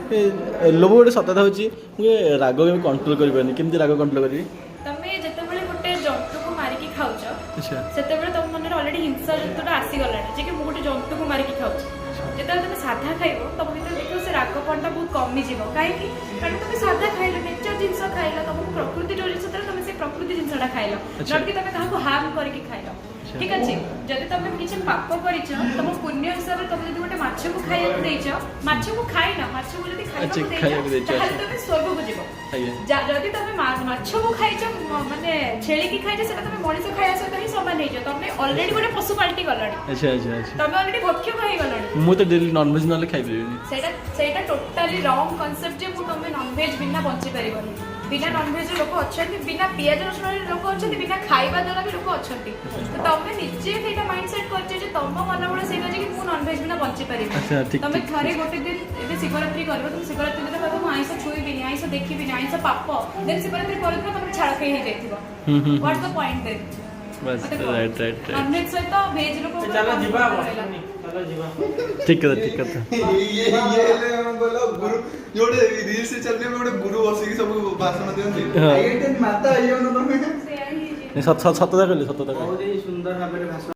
लोभ गोटे सतता हूँ मुझे राग के कंट्रोल करें राग कंट्रोल करी तमे जेतेबेले गोटे जंतु को मारिकी खाउछ अच्छा सेतेबेले तुम मन ऑलरेडी हिंसा जंतुटा आसी गलानी जे कि मु गोटे जंतु को मारिकी खाउछ जेतेबेले तुम साधा खाइबो तब भीतर देखो से रागपणटा बहुत कमी जीवो काहे कि कारण तुम साधा खाइलो नेचर जिंस खाइलो तुमको प्रकृति जो जिंस तुम से प्रकृति जिंसटा खाइलो जबकि तुम काहाको हार्म करके खाइलो ठीक अछि जदि तुम किछ पाप करिछ तुम पुण्य हिसाब रे तुम जदि गोटे माछ को खाइया देइछ माछ को खाइना माछ को जदि खाइया देइछ ताले तुम स्वर्ग को जीवो जदि तुम माछ को खाइछ माने छेली की खाइछ सेटा तुम मଣିଷ खाइया सहित ही समान हे छ तुम ऑलरेडी गोटे पशु पाल्टी गलानी अच्छा अच्छा अच्छा तुम ऑलरेडी भक्ष्य खाइ गलानी मु तो डेली नॉन वेज नले खाइ परिबेनी सेटा टोटली रॉन्ग कांसेप्ट जे मु तुम नॉन वेज बिना बंची परिबनी बिना नॉन वेज लोक अछंती बिना पियाज रसुन लोक अछंती बिना खाइबा द्वारा भी लोक अछंती तो तुम निजे सेटा माइंडसेट करछ जे तुम मन बड सेटा जे कि मु नॉन वेज बिना बंची परिबी अच्छा ठीक तुम थरे गोटे दिन एबे शिवरात्रि करबो तुम शिवरात्रि दिन कहबो आइस छुईबिनी आइस देखिबिनी आइस पाप देन शिवरात्रि पर दिन तुम छाड़ के ही देखिबो व्हाट्स द पॉइंट देन बस राइट राइट नॉन वेज सहित वेज लोक चलो जीवा चलो जीवा ठीक है ये ले बोलो गुरु जोड़े रील से चलने में बड़े गुरु बसी की सब भाषण देंगे हाँ। आईएनटी माता आइयो न तमे से आई सतता कहले सतता बहुत ही सुंदर भाबरे भाषण